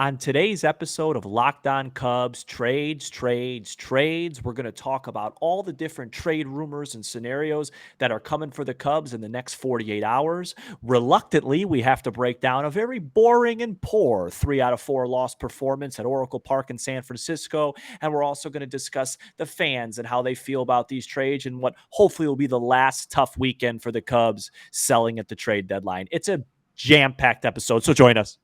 On today's episode of Locked On Cubs, trades, we're going to talk about all the different trade rumors and scenarios that are coming for the Cubs in the next 48 hours. Reluctantly, we have to break down a very boring and poor 3 out of 4 loss performance at Oracle Park in San Francisco. And we're also going to discuss the fans and how they feel about these trades and what hopefully will be the last tough weekend for the Cubs selling at the trade deadline. It's a jam-packed episode, so join us.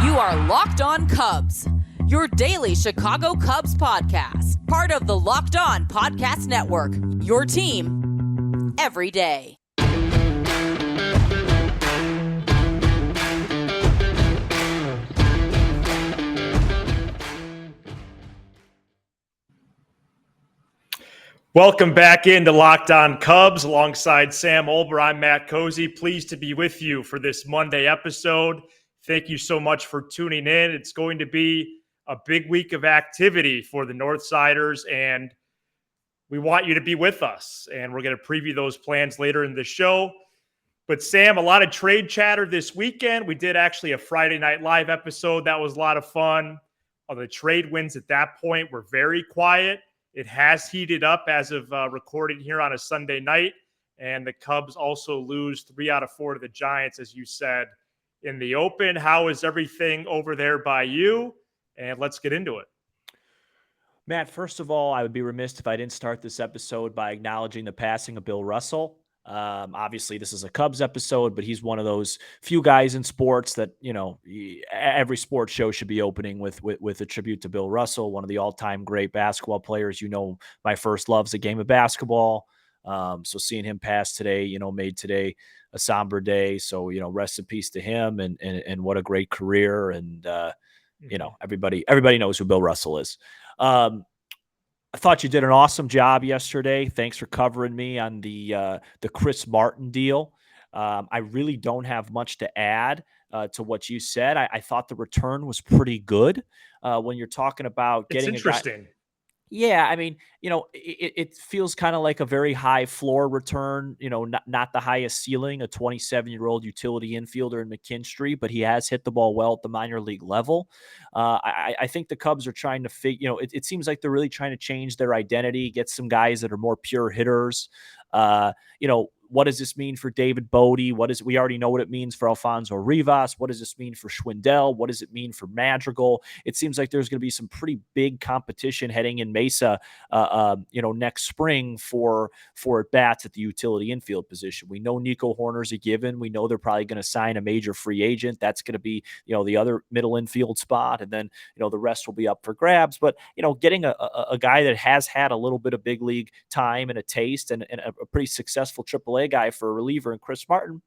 You are Locked On Cubs, your daily Chicago Cubs podcast, part of the Locked On Podcast Network, your team every day. Welcome back into Locked On Cubs alongside Sam Olber. I'm Matt Cozy. Pleased to be with you for this Monday episode. Thank you so much for tuning in. It's going to be a big week of activity for the Northsiders, and we want you to be with us. And we're going to preview those plans later in the show. But Sam, a lot of trade chatter this weekend. We did actually a Friday Night Live episode. That was a lot of fun. The trade wins at that point were very quiet. It has heated up as of recording here on a Sunday night. And the Cubs also lose 3 out of 4 to the Giants, as you said, in the open. How is everything over there by you? And let's get into it. Matt, first of all, I would be remiss if I didn't start this episode by acknowledging the passing of Bill Russell. Obviously, this is a Cubs episode, but he's one of those few guys in sports that, you know, every sports show should be opening with a tribute to Bill Russell, one of the all-time great basketball players. You know, my first love's a game of basketball. So seeing him pass today, you know, made today a somber day. So, you know, rest in peace to him and what a great career. And, you know, everybody knows who Bill Russell is. I thought you did an awesome job yesterday. Thanks for covering me on the Chris Martin deal. I really don't have much to add to what you said. I thought the return was pretty good when you're talking about getting It's interesting. Yeah, I mean, you know, it feels kind of like a very high floor return, you know, not the highest ceiling, a 27-year-old utility infielder in McKinstry, but he has hit the ball well at the minor league level. I think the Cubs are trying to you know, it seems like they're really trying to change their identity, get some guys that are more pure hitters. You know, what does this mean for David Bodie? We already know what it means for Alfonso Rivas. What does this mean for Schwindel? What does it mean for Madrigal? It seems like there's going to be some pretty big competition heading in Mesa, you know, next spring for at-bats at the utility infield position. We know Nico Hoerner's a given. We know they're probably going to sign a major free agent. That's going to be, you know, the other middle infield spot. And then, you know, the rest will be up for grabs. But, you know, getting a guy that has had a little bit of big league time and a taste and a pretty successful AAA guy for a reliever in Chris Martin,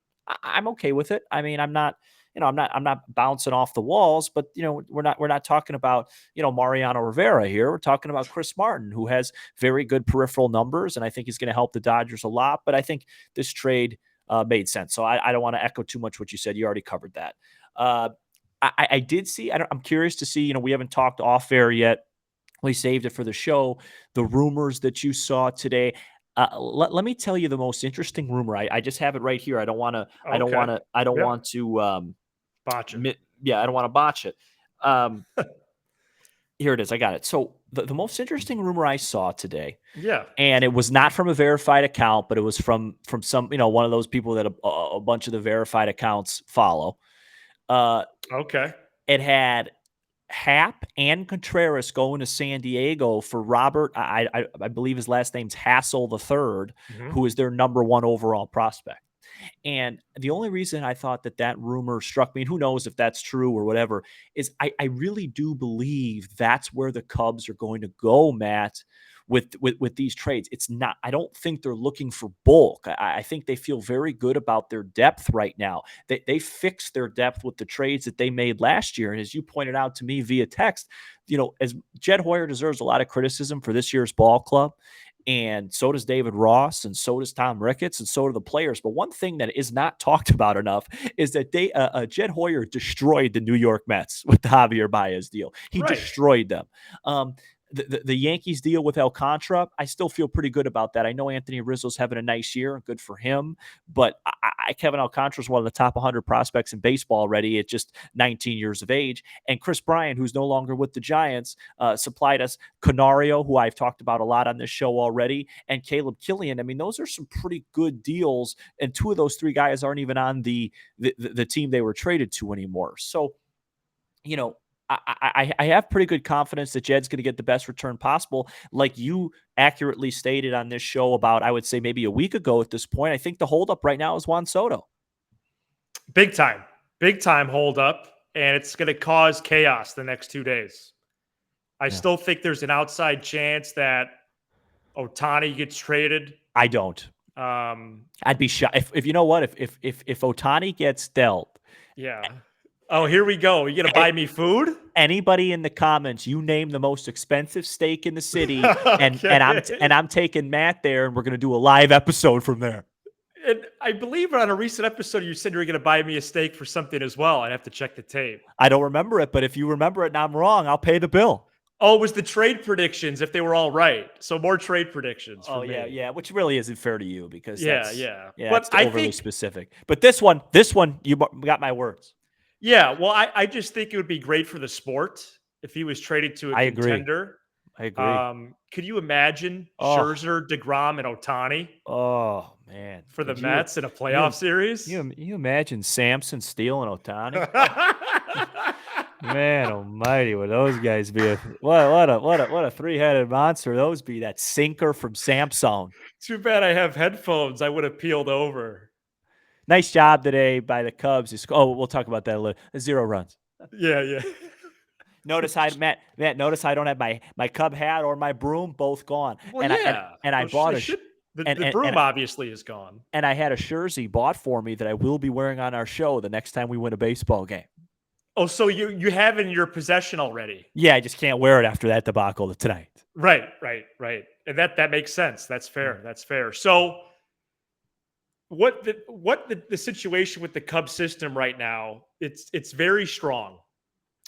I'm okay with it. I mean, I'm not bouncing off the walls, but you know, we're not talking about, you know, Mariano Rivera here. We're talking about Chris Martin, who has very good peripheral numbers, and I think he's going to help the Dodgers a lot. But I think this trade made sense. So I don't want to echo too much what you said. You already covered that. I did see. I'm curious to see. You know, we haven't talked off air yet. We saved it for the show. The rumors that you saw today. Let me tell you the most interesting rumor. I just have it right here. I don't want to. Okay. I don't want to botch it. I don't want to botch it. Here it is. I got it. So the most interesting rumor I saw today. Yeah. And it was not from a verified account, but it was from some, you know, one of those people that a bunch of the verified accounts follow. Okay. It had Happ and Contreras going to San Diego for Robert. I believe his last name's Hassel III, who is their number 1 overall prospect. And the only reason I thought that rumor struck me, and who knows if that's true or whatever, is I really do believe that's where the Cubs are going to go, Matt, with these trades. It's not, I don't think they're looking for bulk. I think they feel very good about their depth right now. They fixed their depth with the trades that they made last year. And as you pointed out to me via text, you know, as Jed Hoyer deserves a lot of criticism for this year's ball club. And so does David Ross, and so does Tom Ricketts, and so do the players. But one thing that is not talked about enough is that Jed Hoyer destroyed the New York Mets with the Javier Baez deal. He destroyed them. the Yankees deal with Alcantara, I still feel pretty good about that. I know Anthony Rizzo's having a nice year, and good for him. But Kevin Alcantara is one of the top 100 prospects in baseball already at just 19 years of age. And Chris Bryant, who's no longer with the Giants, supplied us Canario, who I've talked about a lot on this show already, and Caleb Killian. I mean, those are some pretty good deals. And two of those three guys aren't even on the team they were traded to anymore. So, I have pretty good confidence that Jed's going to get the best return possible. Like you accurately stated on this show about, I would say maybe a week ago at this point, I think the holdup right now is Juan Soto. Big time holdup, and it's going to cause chaos the next 2 days. I still think there's an outside chance that Ohtani gets traded. I don't. I'd be shocked if you know what, if Ohtani gets dealt. Yeah. Oh, here we go. You gonna buy me food? Anybody in the comments, you name the most expensive steak in the city, and I'm taking Matt there, and we're gonna do a live episode from there. And I believe on a recent episode you said you were gonna buy me a steak for something as well. I'd have to check the tape. I don't remember it, but if you remember it and I'm wrong, I'll pay the bill. Oh, it was the trade predictions if they were all right. So more trade predictions. For me. Yeah, which really isn't fair to you because yeah, but it's overly specific. But this one, you got my words. Yeah, well, I just think it would be great for the sport if he was traded to a contender. I agree. Could you imagine Scherzer, DeGrom, and Ohtani? Oh, man. For the Mets in a playoff series? You imagine Sampson, Steele, and Ohtani? Man almighty, would those guys be what a three-headed monster those be, that sinker from Samsung. Too bad I have headphones. I would have peeled over. Nice job today by the Cubs. We'll talk about that a little. 0 runs. Yeah. Notice Matt, notice I don't have my Cub hat or my broom, both gone. Well, I bought the broom obviously is gone. And I had a jersey bought for me that I will be wearing on our show the next time we win a baseball game. Oh, so you have it in your possession already? Yeah, I just can't wear it after that debacle tonight. Right. And that makes sense. That's fair. That's fair. So what the situation with the Cubs system right now, it's very strong.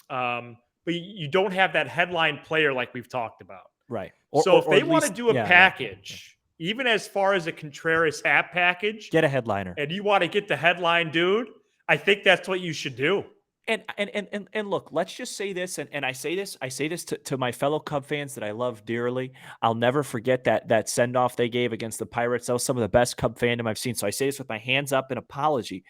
But you don't have that headline player like we've talked about. Right. So if they want to do a package, even as far as a Contreras Happ package, get a headliner. And you want to get the headline dude, I think that's what you should do. And look, let's just say this, and I say this to my fellow Cub fans that I love dearly. I'll never forget that send-off they gave against the Pirates. That was some of the best Cub fandom I've seen. So I say this with my hands up in apology.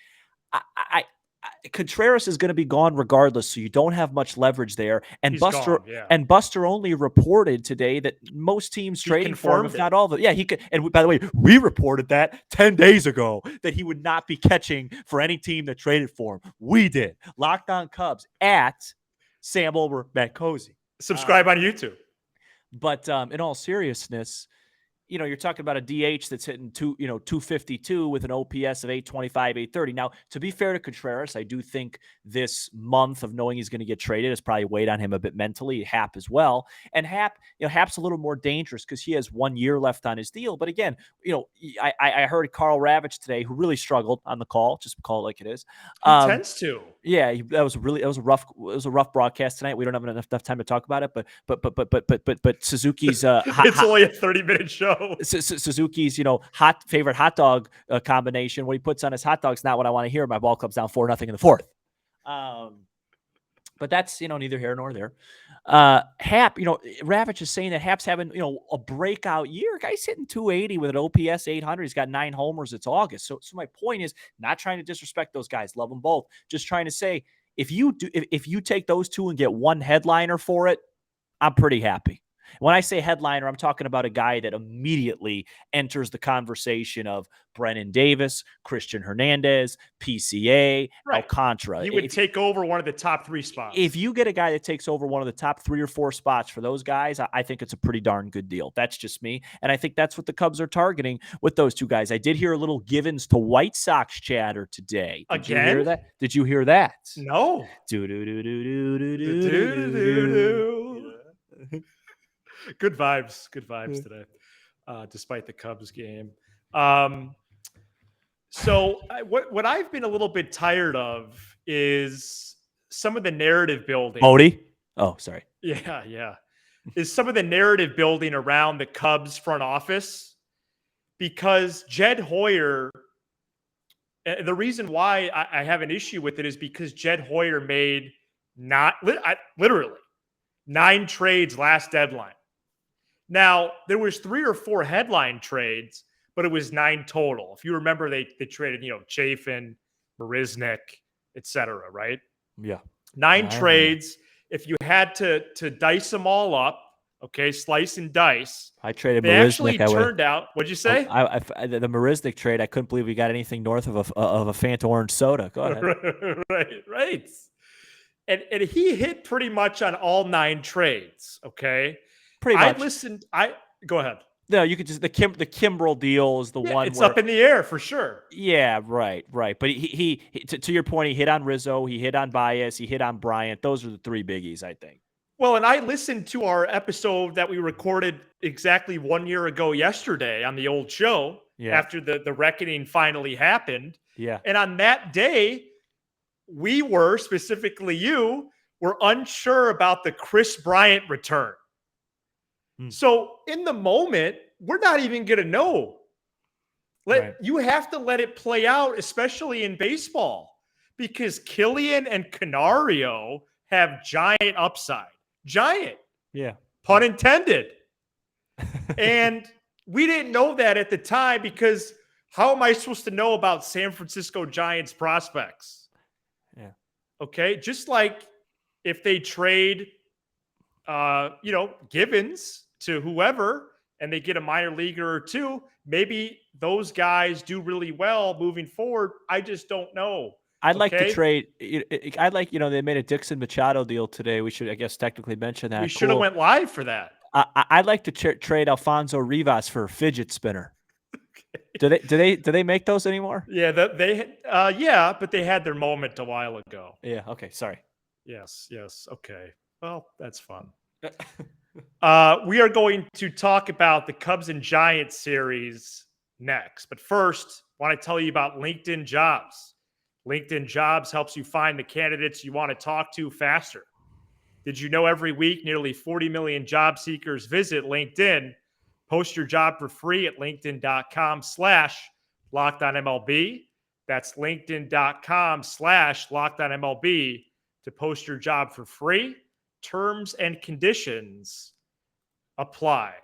Contreras is going to be gone regardless, so you don't have much leverage there. And Buster only reported today that most teams trading for him, if not all of it. Yeah, he could. And by the way, we reported that 10 days ago that he would not be catching for any team that traded for him. We did. Locked On Cubs at Sam Olber, Matt Cozy. Subscribe on YouTube. But in all seriousness, you're talking about a DH that's hitting 252 with an OPS of 825, 830. Now, to be fair to Contreras, I do think this month of knowing he's going to get traded has probably weighed on him a bit mentally. Happ as well. And Happ's a little more dangerous because he has 1 year left on his deal. But again, I heard Carl Ravitch today, who really struggled on the call. Just call it like it is. He tends to. Yeah, that was a rough broadcast tonight. We don't have enough time to talk about it, but Suzuki's it's only a 30-minute show. Suzuki's favorite hot dog combination. What he puts on his hot dog's not what I want to hear. My ball club's down 4-0 in the fourth. But that's neither here nor there. Happ, Ravitch is saying that Happ's having a breakout year. Guy's hitting 280 with an OPS 800. He's got 9 homers. It's August. So my point is not trying to disrespect those guys. Love them both. Just trying to say if you take those two and get one headliner for it, I'm pretty happy. When I say headliner, I'm talking about a guy that immediately enters the conversation of Brennan Davis, Christian Hernandez, PCA, Alcantara. He would take over one of the top 3 spots. If you get a guy that takes over one of the top 3 or 4 spots for those guys, I think it's a pretty darn good deal. That's just me. And I think that's what the Cubs are targeting with those two guys. I did hear a little Givens to White Sox chatter today. Did you hear that? Did you hear that? No. Good vibes today, despite the Cubs game. So what I've been a little bit tired of is some of the narrative building. Modi? Oh, sorry. Yeah. is some of the narrative building around the Cubs front office, because Jed Hoyer, the reason why I have an issue with it is because Jed Hoyer made literally 9 trades last deadline. Now, there was 3 or 4 headline trades, but it was 9 total. If you remember, they traded, Chafin, Marisnik, etc., right? Yeah. 9 I remember. trades. If you had to dice them all up, okay, slice and dice, I traded they actually Marisnik. turned out, what'd you say? The Marisnik trade, I couldn't believe we got anything north of a Fanta orange soda. Go ahead. Right. And he hit pretty much on all 9 trades, okay? Pretty much. Go ahead. No, you could just the Kimbrel deal is the Yeah, one it's where up in the air for sure. yeah, right. But he to your point, he hit on Rizzo, he hit on Baez, he hit on Bryant. Those are the 3 biggies, I think. Well, and I listened to our episode that we recorded exactly 1 year ago yesterday on the old show Yeah. after the reckoning finally happened. Yeah. And on that day, we were, specifically you, were unsure about the Chris Bryant return. So in the moment, we're not even going to know. You have to let it play out, especially in baseball, because Killian and Canario have giant upside. Giant. Yeah. Pun intended. And we didn't know that at the time, because how am I supposed to know about San Francisco Giants prospects? Yeah. Okay. Just like if they trade, Givens to whoever and they get a minor leaguer or 2, maybe those guys do really well moving forward. I just don't know. I'd like to trade. I'd like, they made a Dixon Machado deal today. We should, I guess, technically mention that. We should have went live for that. I'd like to trade Alfonso Rivas for a fidget spinner. Okay. Do they make those anymore? Yeah, but they had their moment a while ago. Yeah. Okay. Sorry. Yes. Okay. Well, that's fun. We are going to talk about the Cubs and Giants series next. But first, I want to tell you about LinkedIn Jobs. LinkedIn Jobs helps you find the candidates you want to talk to faster. Did you know every week nearly 40 million job seekers visit LinkedIn? Post your job for free at linkedin.com/LockedOnMLB. That's linkedin.com/LockedOnMLB to post your job for free. Terms and conditions apply.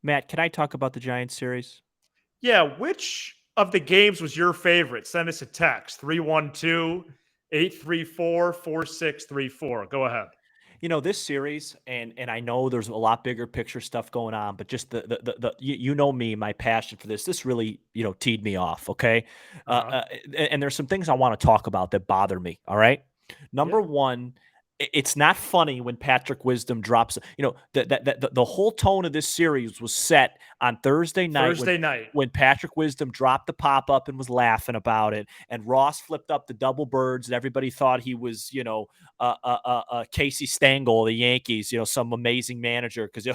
Matt, can I talk about the Giants series? Yeah, which of the games was your favorite? Send us a text, 312-834-4634. Go ahead. This series, and I know there's a lot bigger picture stuff going on, but just the you know me, my passion for this really, teed me off, okay? And there's some things I want to talk about that bother me, all right? Number one, it's not funny when Patrick Wisdom drops. The whole tone of this series was set on Thursday night. When Patrick Wisdom dropped the pop up and was laughing about it, and Ross flipped up the double birds, and everybody thought he was, Casey Stengel of the Yankees, some amazing manager because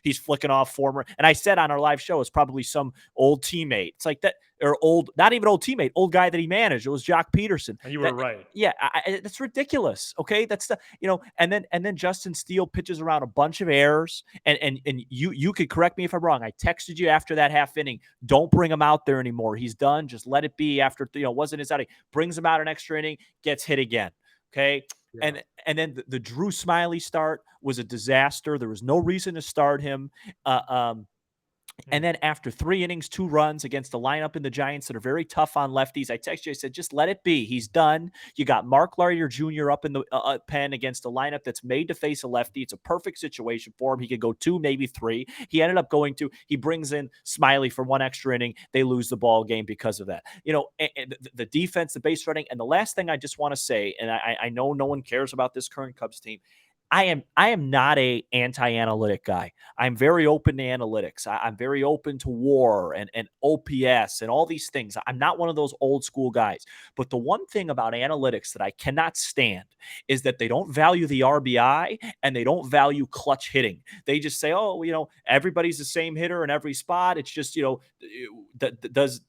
he's flicking off former. And I said on our live show, it's probably some old teammate. It's like that. Or not even old teammate, old guy that he managed. It was Jock Peterson. And you were right. Yeah, that's ridiculous. Okay, that's the and then Justin Steele pitches around a bunch of errors, and you could correct me if I'm wrong. I texted you after that half inning. Don't bring him out there anymore. He's done. Just let it be. After wasn't his outing. Brings him out an extra inning, gets hit again. Okay. Yeah. And then the Drew Smiley start was a disaster. There was no reason to start him. And then after 3 innings, 2 runs against a lineup in the Giants that are very tough on lefties, I texted you. I said, just let it be. He's done. You got Mark Larrier Jr. up in the pen against a lineup that's made to face a lefty. It's a perfect situation for him. He could go 2, maybe 3. He ended up going 2. He brings in Smiley for 1 extra inning. They lose the ball game because of that. And the defense, the base running. And the last thing I just want to say, and I know no one cares about this current Cubs team, I am not a anti-analytic guy. I'm very open to analytics. I'm very open to WAR and OPS and all these things. I'm not one of those old school guys. But the one thing about analytics that I cannot stand is that they don't value the RBI and they don't value clutch hitting. They just say, oh, everybody's the same hitter in every spot. It's just, does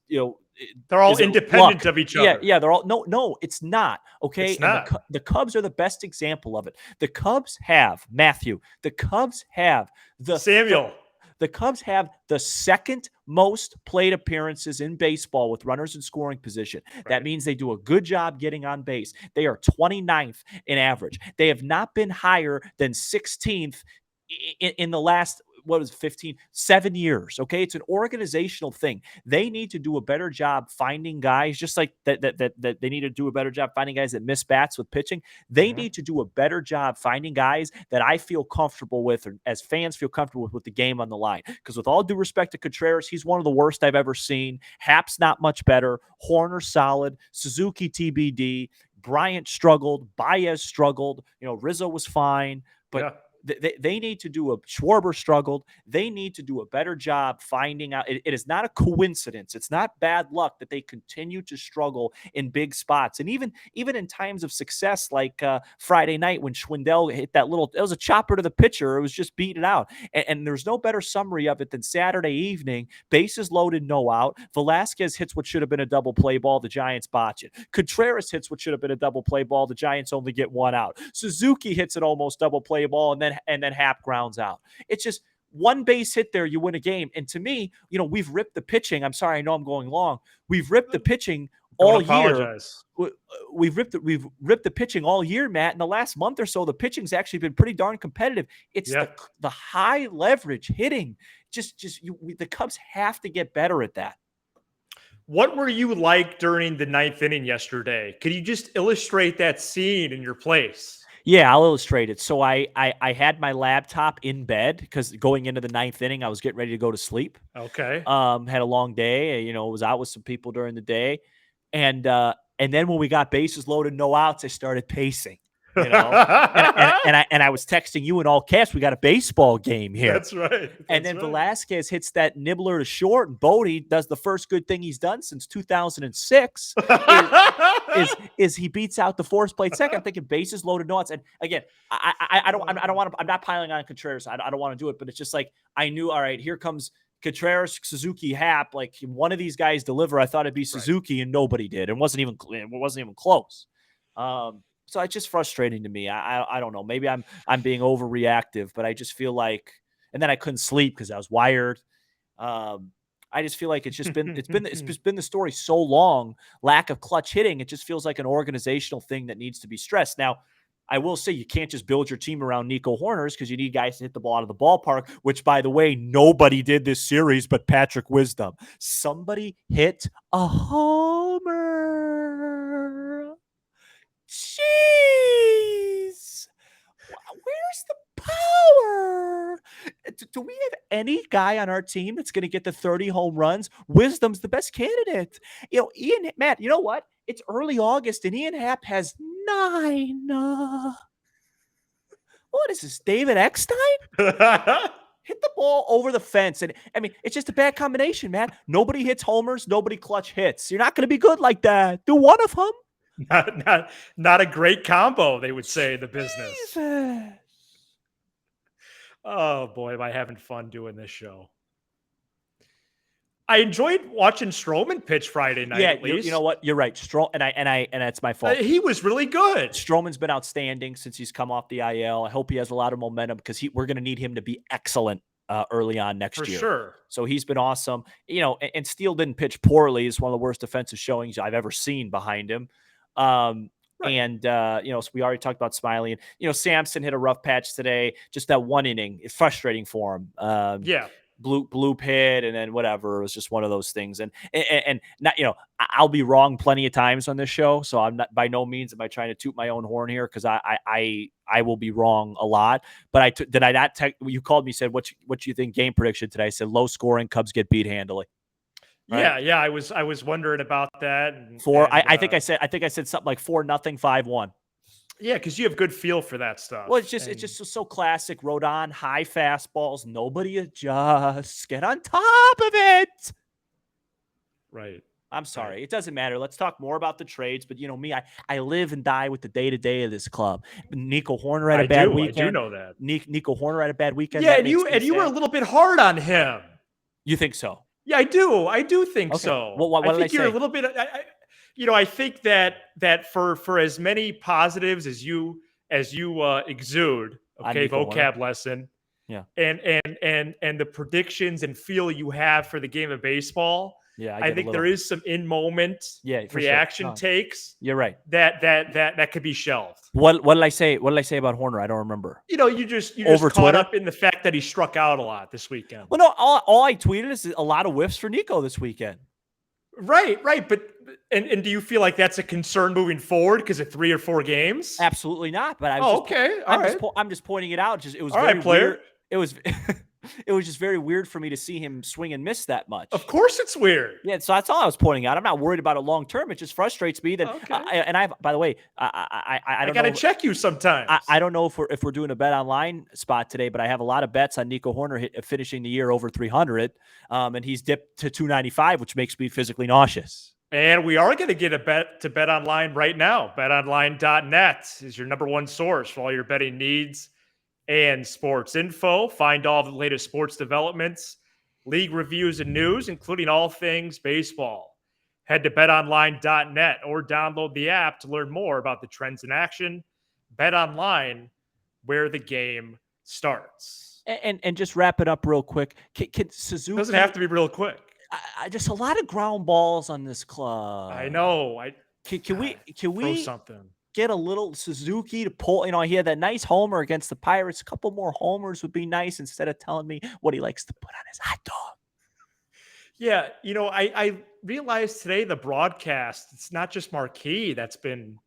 They're all is it independent luck? of each Yeah, other. yeah, they're all no, it's not. Okay. It's And not. the Cubs are the best example of it. The Cubs have Matthew, the Cubs have Samuel. the Cubs have the second most plate appearances in baseball with runners in scoring position. That Right. means they do a good job getting on base. They are 29th in average. They have not been higher than 16th in the last, what was 7 years. Okay. It's an organizational thing. They need to do a better job finding guys, just like that they need to do a better job finding guys that miss bats with pitching. They need to do a better job finding guys that I feel comfortable with, or as fans feel comfortable with the game on the line. Because with all due respect to Contreras, he's one of the worst I've ever seen. Hap's not much better. Horner solid. Suzuki TBD. Bryant struggled. Baez struggled. Rizzo was fine, but Yeah. they need to do Schwarber struggled. They need to do a better job finding out. It is not a coincidence. It's not bad luck that they continue to struggle in big spots. And even in times of success, like Friday night when Schwindel hit it was a chopper to the pitcher. It was just beating it out. And there's no better summary of it than Saturday evening, bases loaded, no out. Velasquez hits what should have been a double play ball. The Giants botch it. Contreras hits what should have been a double play ball. The Giants only get one out. Suzuki hits an almost double play ball, and then Hap grounds out. It's just one base hit there, you win a game. And to me, we've ripped the pitching. I'm sorry, I know I'm going long. We've ripped the pitching all year. We've ripped the pitching all year, Matt. In the last month or so, the pitching's actually been pretty darn competitive. It's the high leverage hitting. The Cubs have to get better at that. What were you like during the ninth inning yesterday? Could you just illustrate that scene in your place? Yeah, I'll illustrate it. So I had my laptop in bed because going into the ninth inning, I was getting ready to go to sleep. Okay. Had a long day. Was out with some people during the day, and then when we got bases loaded, no outs, I started pacing. And I was texting you in all caps. We got a baseball game here. That's right. And then Velasquez hits that nibbler to short, and Bodie does the first good thing he's done since 2006. is he beats out the force plate second. I'm thinking bases loaded, no outs. And again, I don't want to. I'm not piling on Contreras. I don't want to do it, but it's just like I knew. All right, here comes Contreras, Suzuki, Hap. Like one of these guys deliver. I thought it'd be Suzuki, and nobody did. It wasn't even close. So it's just frustrating to me. I don't know. Maybe I'm being overreactive, but I just feel like, and then I couldn't sleep because I was wired. I just feel like it's just been the story so long. Lack of clutch hitting. It just feels like an organizational thing that needs to be stressed. Now, I will say you can't just build your team around Nico Horners because you need guys to hit the ball out of the ballpark, which, by the way, nobody did this series but Patrick Wisdom. Somebody hit a homer. Jeez. Where's the power? Do we have any guy on our team that's going to get the 30 home runs? Wisdom's the best candidate. Matt, you know what? It's early August and Ian Happ has 9. What is this, David Eckstein? Hit the ball over the fence. And I mean, it's just a bad combination, man. Nobody hits homers. Nobody clutch hits. You're not going to be good like that. Do one of them. Not a great combo, they would say in the business. Jesus. Oh boy, am I having fun doing this show. I enjoyed watching Stroman pitch Friday night. Yeah, at least. You know what? You're right. And it's my fault. He was really good. Stroman's been outstanding since he's come off the IL. I hope he has a lot of momentum because we're going to need him to be excellent early on next year. For sure. So he's been awesome. And Steele didn't pitch poorly. It's one of the worst defensive showings I've ever seen behind him. Right. And, so we already talked about Smiley. And, Sampson hit a rough patch today. Just that one inning. It's frustrating for him. Yeah. Blue pit, and then whatever. It was just one of those things. And not, I'll be wrong plenty of times on this show. So I'm not, by no means am I trying to toot my own horn here, because I will be wrong a lot. But did I not you called me, said, what you think game prediction today? I said low scoring, Cubs get beat handily. Right? Yeah. I was wondering about that. I think I said something like 4-0, 5-1. Yeah, because you have good feel for that stuff. Well, it's just so classic. Rodon, high fastballs. Nobody adjusts. Get on top of it. Right. I'm sorry. Right. It doesn't matter. Let's talk more about the trades. But me, I live and die with the day-to-day of this club. Nico Horner had a bad weekend. I do know that. Nico Horner had a bad weekend. Yeah, and you were a little bit hard on him. You think so? Yeah, I do. I do think Okay. so. What I did I think you're a say? little bit. I think that for as many positives as you exude, On okay, Nico Horner? vocab lesson, Yeah. and the predictions and feel you have for the game of baseball, Yeah, I I get a think there little. is some in moment Yeah, for sure. reaction No, takes you're right. that could be shelved. What did I say? What did I say about Horner? I don't remember. You just Over caught Twitter? up in the fact that he struck out a lot this weekend. Well, no, all I tweeted is a lot of whiffs for Nico this weekend. Right. But and do you feel like that's a concern moving forward because of 3 or 4 games? Absolutely not. But I was Oh, just, okay. All right. I'm just pointing it out. Just it was All very right, player. weird. It was, it was just very weird for me to see him swing and miss that Of much. course it's weird. Yeah, so that's all I was pointing out. I'm not worried about it long term. It just frustrates me that. Okay. By the way, I I don't got to know. check you sometimes. I don't know if we're doing a bet online spot today, but I have a lot of bets on Nico Horner finishing the year over 300, and he's dipped to 295, which makes me physically nauseous. And we are going to get a bet to Bet Online right now. BetOnline.net is your number one source for all your betting needs and sports info. Find all the latest sports developments, league reviews, and news, including all things baseball. Head to betonline.net or download the app to learn more about the trends in action. Bet Online, where the game starts. And just wrap it up real quick. Can Suzuki Doesn't have to be real quick. I just a lot of ground balls on this club. I know. Can we throw something? get a little Suzuki to pull? He had that nice homer against the Pirates. A couple more homers would be nice instead of telling me what he likes to put on his hot dog. Yeah, I realized today the broadcast, it's not just Marquee that's been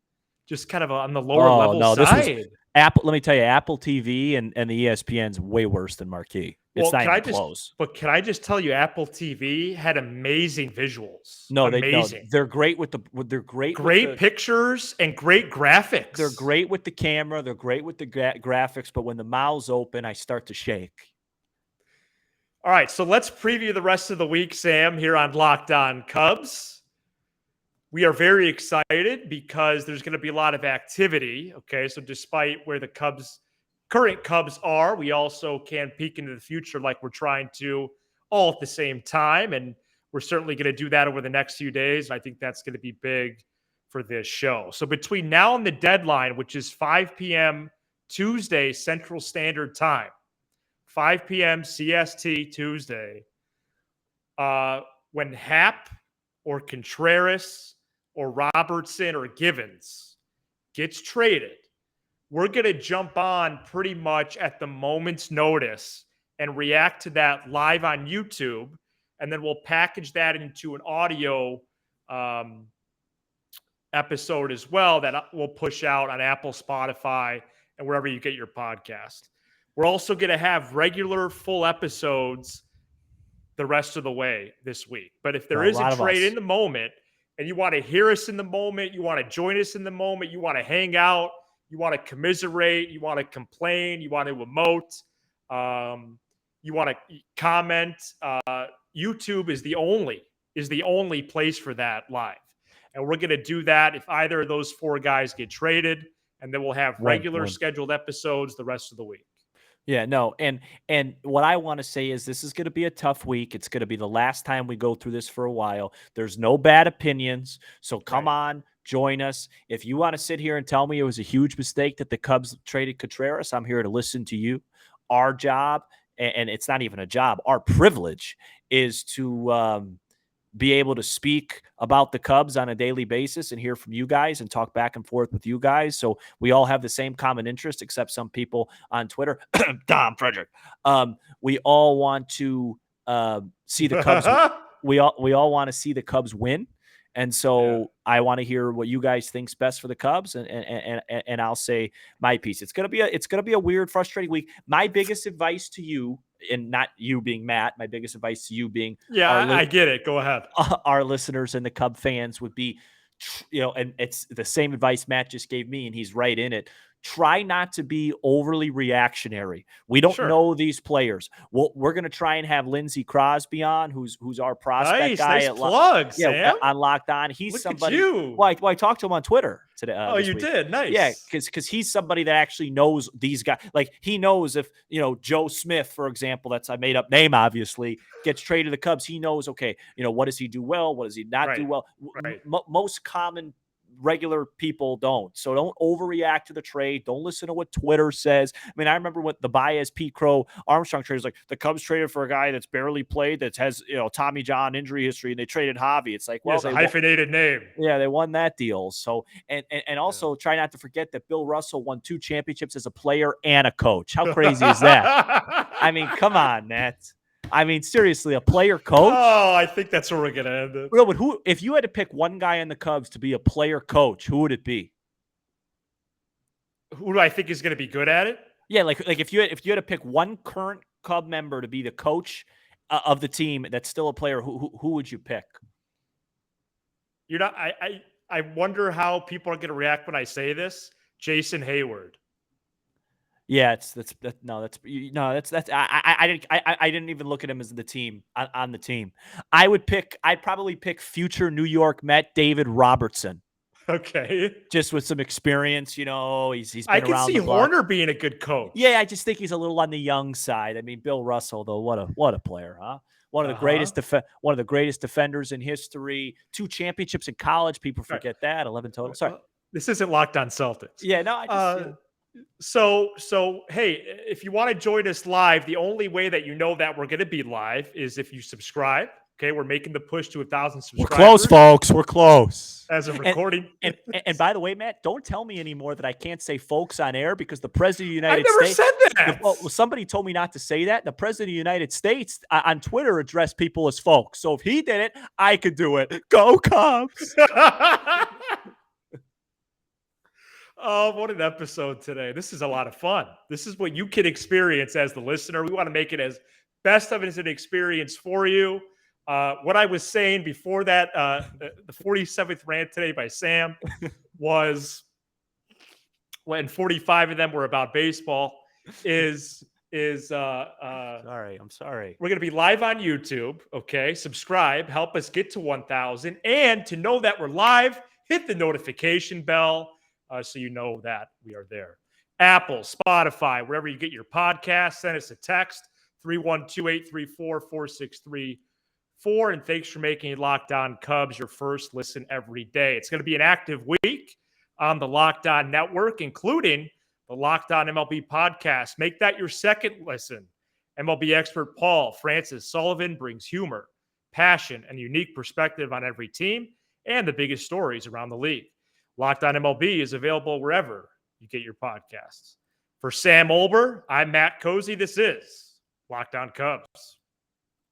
just kind of on the lower level no, side. this was Apple. Let me tell you, Apple TV and the ESPN's way worse than Marquee. It's not even close. But can I just tell you, Apple TV had amazing visuals. No, amazing. They're great with great pictures and great graphics. They're great with the camera. They're great with the graphics. But when the mouth's open, I start to shake. All right, so let's preview the rest of the week, Sam, here on Locked On Cubs. We are very excited because there's going to be a lot of activity. Okay, so despite where the current Cubs are, we also can peek into the future like we're trying to all at the same time. And we're certainly going to do that over the next few days. I think that's going to be big for this show. So between now and the deadline, which is 5 p.m. Tuesday, Central Standard Time, 5 p.m. CST Tuesday, when Happ or Contreras or Robertson or Givens gets traded, we're going to jump on pretty much at the moment's notice and react to that live on YouTube. And then we'll package that into an audio episode as well that we'll push out on Apple, Spotify, and wherever you get your podcast. We're also going to have regular full episodes the rest of the way this week. But if there is a trade in the moment and you want to hear us in the moment, you want to join us in the moment, you want to hang out, you want to commiserate, you want to complain, you want to emote, you want to comment, YouTube is the only place for that live. And we're going to do that if either of those four guys get traded, and then we'll have regular scheduled episodes the rest of the week. Yeah, no. And what I want to say is this is going to be a tough week. It's going to be the last time we go through this for a while. There's no bad opinions. So come on, join us. If you want to sit here and tell me it was a huge mistake that the Cubs traded Contreras, I'm here to listen to you. Our job, and it's not even a job, our privilege is to be able to speak about the Cubs on a daily basis and hear from you guys and talk back and forth with you guys. So we all have the same common interest, except some people on Twitter, Dom Frederick. We all want to see the Cubs. we all want to see the Cubs win. And so I want to hear what you guys think's best for the Cubs, and I'll say my piece. It's gonna be a weird, frustrating week. My biggest advice to you, and not you being Matt, my biggest advice to you being I get it. Go ahead. Our listeners and the Cub fans would be, and it's the same advice Matt just gave me, and he's right in it. try not to be overly reactionary. We don't Sure. know these players. We're going to try and have Lindsey Crosby on, who's our prospect guy Nice at plug, Sam. on Locked On. He's Look at somebody. you. Well, I talked to him on Twitter today. Oh, This you week. did? Yeah, Nice. because he's somebody that actually knows these guys. Like, he knows if, Joe Smith, for example, that's a made up name, obviously, gets traded to the Cubs. He knows, okay, what does he do well? What does he not do well? Right. Most common regular people don't. So don't overreact to the trade. Don't listen to what Twitter says. I mean, I remember what the Baez, Pete Crow, Armstrong trade was like. The Cubs traded for a guy that's barely played, that has Tommy John injury history, and they traded Javi. It's like, well, it's a hyphenated name. Yeah, they won that deal. So and also try not to forget that Bill Russell won 2 championships as a player and a coach. How crazy is that? I mean, come on, Matt. I mean, seriously, a player coach? Oh, I think that's where we're going to end it. No, but if you had to pick one guy in the Cubs to be a player coach, who would it be? Who do I think is going to be good at it? Yeah, like if you had to pick one current Cub member to be the coach of the team that's still a player, who would you pick? I wonder how people are going to react when I say this. Jason Hayward. Yeah, I didn't even look at him as the team on the team. I'd probably pick future New York Met David Robertson. Okay. Just with some experience, he's been I can around see the block. Horner being a good coach. Yeah, I just think he's a little on the young side. I mean, Bill Russell, though, what a player, huh? One of the greatest defenders in history. 2 championships in college. People forget that. 11 total. Sorry. This isn't Locked On Celtics. Yeah, no, I just So hey, if you want to join us live, the only way that that we're going to be live is if you subscribe. Okay, we're making the push to 1,000 subscribers. We're close, folks. We're close. As of recording. And by the way, Matt, don't tell me anymore that I can't say folks on air, because the President of the United States. I never said that. Well, somebody told me not to say that. The President of the United States on Twitter addressed people as folks. So if he did it, I could do it. Go Cubs. Oh, what an episode today. This is a lot of fun. This is what you can experience as the listener. We want to make it as best of it as an experience for you. What I was saying before that, the 47th rant today by Sam was, when 45 of them were about baseball, sorry, I'm sorry. We're going to be live on YouTube. Okay. Subscribe, help us get to 1,000. And to know that we're live, hit the notification bell so you know that we are there. Apple, Spotify, wherever you get your podcast, send us a text, 312-834-4634. And thanks for making Locked On Cubs your first listen every day. It's going to be an active week on the Locked On Network, including the Locked On MLB podcast. Make that your second listen. MLB expert Paul Francis Sullivan brings humor, passion, and unique perspective on every team and the biggest stories around the league. Locked On MLB is available wherever you get your podcasts. For Sam Olber, I'm Matt Cozy. This is Locked On Cubs.